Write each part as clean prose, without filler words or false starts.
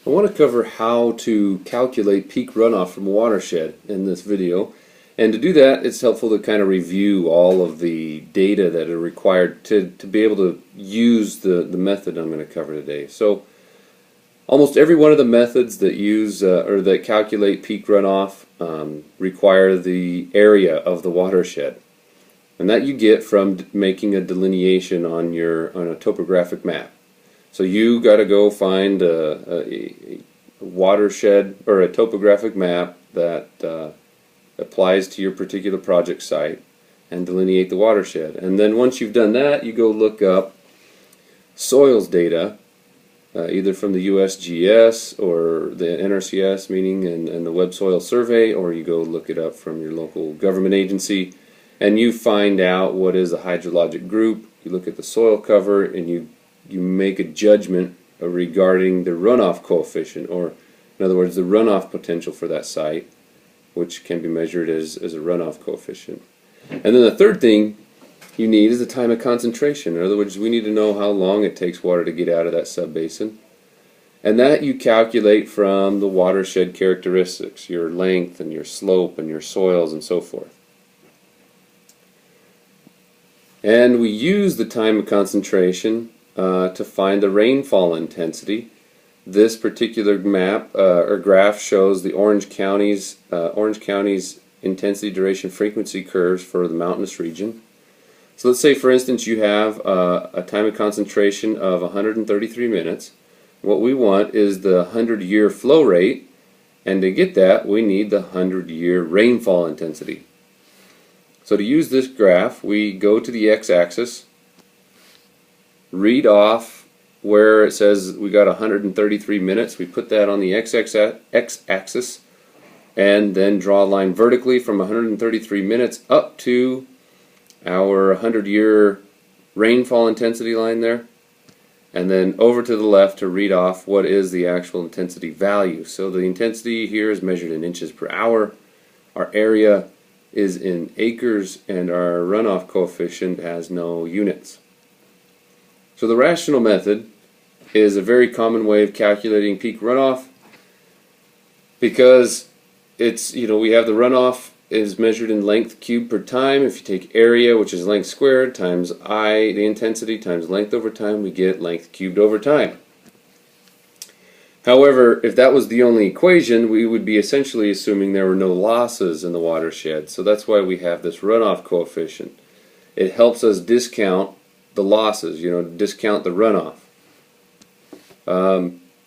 I want to cover how to calculate peak runoff from a watershed in this video. And to do that, it's helpful to kind of review all of the data that are required to be able to use the method I'm going to cover today. So almost every one of the methods that use or that calculate peak runoff require the area of the watershed. And that you get from making a delineation on a topographic map. So you got to go find a watershed or a topographic map that applies to your particular project site and delineate the watershed. And then once you've done that, you go look up soils data, either from the USGS or the NRCS, meaning and the Web Soil Survey, or you go look it up from your local government agency, and you find out what is a hydrologic group. You look at the soil cover and you make a judgment regarding the runoff coefficient, or in other words the runoff potential for that site, which can be measured as a runoff coefficient. And then the third thing you need is the time of concentration. In other words, we need to know how long it takes water to get out of that subbasin, and that you calculate from the watershed characteristics, your length and your slope and your soils and so forth. And we use the time of concentration to find the rainfall intensity. This particular map or graph shows the Orange County's intensity, duration, frequency curves for the mountainous region. So let's say, for instance, you have a time of concentration of 133 minutes. What we want is the 100-year flow rate, and to get that we need the 100-year rainfall intensity. So to use this graph, we go to the x-axis, read off where it says we got 133 minutes. We put that on the x-axis and then draw a line vertically from 133 minutes up to our 100-year rainfall intensity line there, and then over to the left to read off what is the actual intensity value. So the intensity here is measured in inches per hour, our area is in acres, and our runoff coefficient has no units. So the rational method is a very common way of calculating peak runoff, because it's, we have the runoff is measured in length cubed per time. If you take area, which is length squared, times I, the intensity, times length over time, we get length cubed over time. However, if that was the only equation, we would be essentially assuming there were no losses in the watershed. So that's why we have this runoff coefficient. It helps us discount the losses, discount the runoff.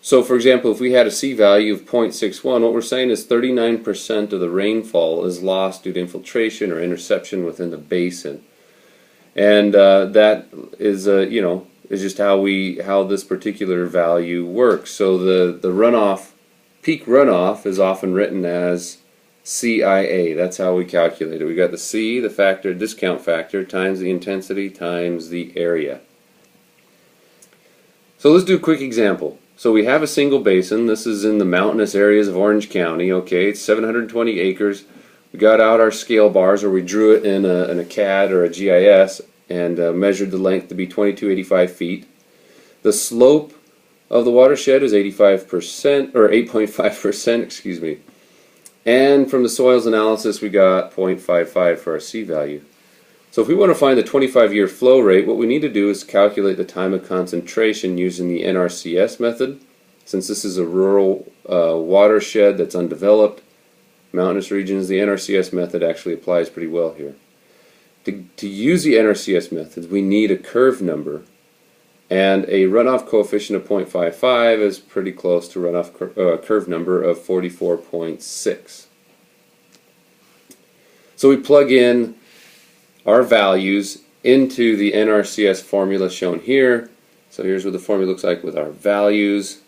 So for example, if we had a C value of 0.61, what we're saying is 39% of the rainfall is lost due to infiltration or interception within the basin. And that is, is just how this particular value works. So the runoff, peak runoff, is often written as CIA. That's how we calculate it. We got the C, the factor, discount factor, times the intensity times the area. So let's do a quick example. So we have a single basin. This is in the mountainous areas of Orange County. Okay, it's 720 acres. We got out our scale bars, or we drew it in a CAD or a GIS, and measured the length to be 2285 feet. The slope of the watershed is 85%, or 8.5%, excuse me. And from the soils analysis, we got 0.55 for our C value. So if we want to find the 25-year flow rate, what we need to do is calculate the time of concentration using the NRCS method. Since this is a rural watershed that's undeveloped, mountainous regions, the NRCS method actually applies pretty well here. To use the NRCS method, we need a curve number, and a runoff coefficient of 0.55 is pretty close to runoff curve number of 44.6. So we plug in our values into the NRCS formula shown here. So here's what the formula looks like with our values.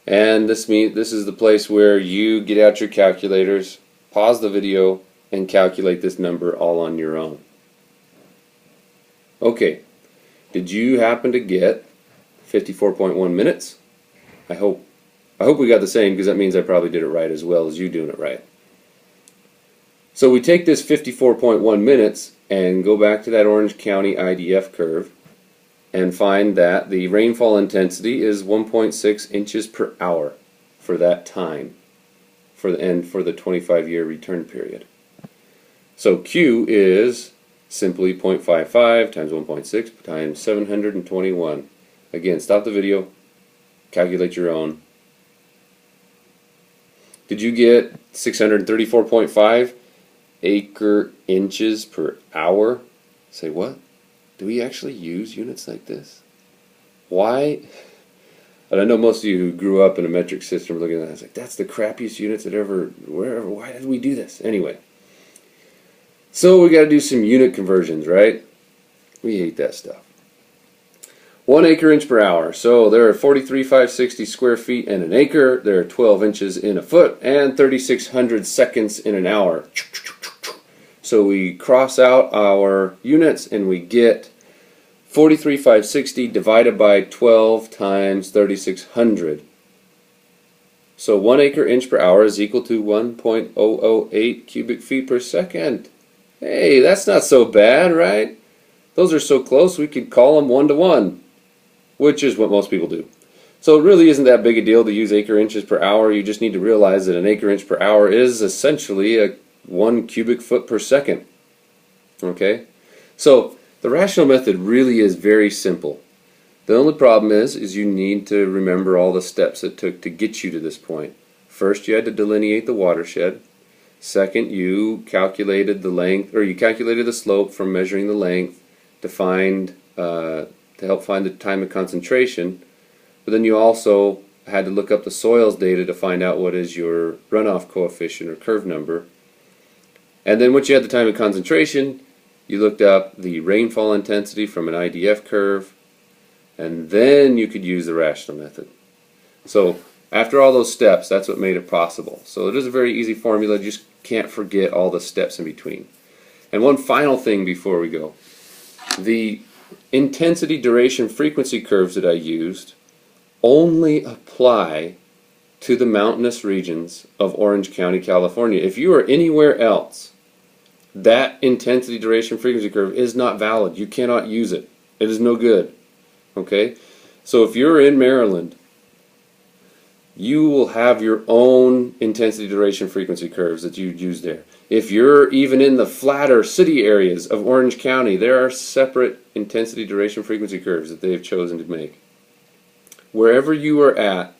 And this is the place where you get out your calculators, pause the video, and calculate this number all on your own. Okay, did you happen to get 54.1 minutes? I hope we got the same, because that means I probably did it right as well as you doing it right. So we take this 54.1 minutes and go back to that Orange County IDF curve, and find that the rainfall intensity is 1.6 inches per hour for that time, for the 25-year return period. So Q is simply 0.55 times 1.6 times 721. Again, stop the video, calculate your own. Did you get 634.5 acre inches per hour? Say what? Do we actually use units like this? Why? And I know most of you who grew up in a metric system are looking at that, it's like, that's the crappiest units that ever, wherever, why did we do this? Anyway. So we got to do some unit conversions, right? We hate that stuff. 1 acre inch per hour. So there are 43,560 square feet in an acre. There are 12 inches in a foot and 3,600 seconds in an hour. So we cross out our units and we get 43,560 divided by 12 times 3,600. So 1 acre inch per hour is equal to 1.008 cubic feet per second. Hey, that's not so bad, right? Those are so close we could call them 1 to 1, which is what most people do. So it really isn't that big a deal to use acre inches per hour. You just need to realize that an acre inch per hour is essentially a 1 cubic foot per second. Okay? So the rational method really is very simple. The only problem is you need to remember all the steps it took to get you to this point. First, you had to delineate the watershed. Second, you calculated the length, or you calculated the slope from measuring the length to help find the time of concentration. But then you also had to look up the soils data to find out what is your runoff coefficient or curve number. And then once you had the time of concentration, you looked up the rainfall intensity from an IDF curve, and then you could use the rational method. So after all those steps, that's what made it possible. So it is a very easy formula. You just can't forget all the steps in between. And one final thing before we go. The intensity, duration, frequency curves that I used only apply to the mountainous regions of Orange County, California. If you are anywhere else, that intensity, duration, frequency curve is not valid. You cannot use it. It is no good. Okay? So if you're in Maryland, you will have your own intensity, duration, frequency curves that you use there. If you're even in the flatter city areas of Orange County, there are separate intensity, duration, frequency curves that they've chosen to make. Wherever you are at,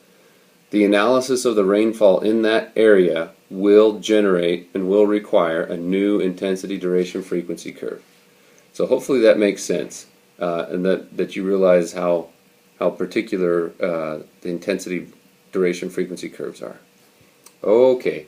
the analysis of the rainfall in that area will generate and will require a new intensity, duration, frequency curve. So hopefully that makes sense, and that you realize how particular the intensity, duration, frequency curves are. Okay.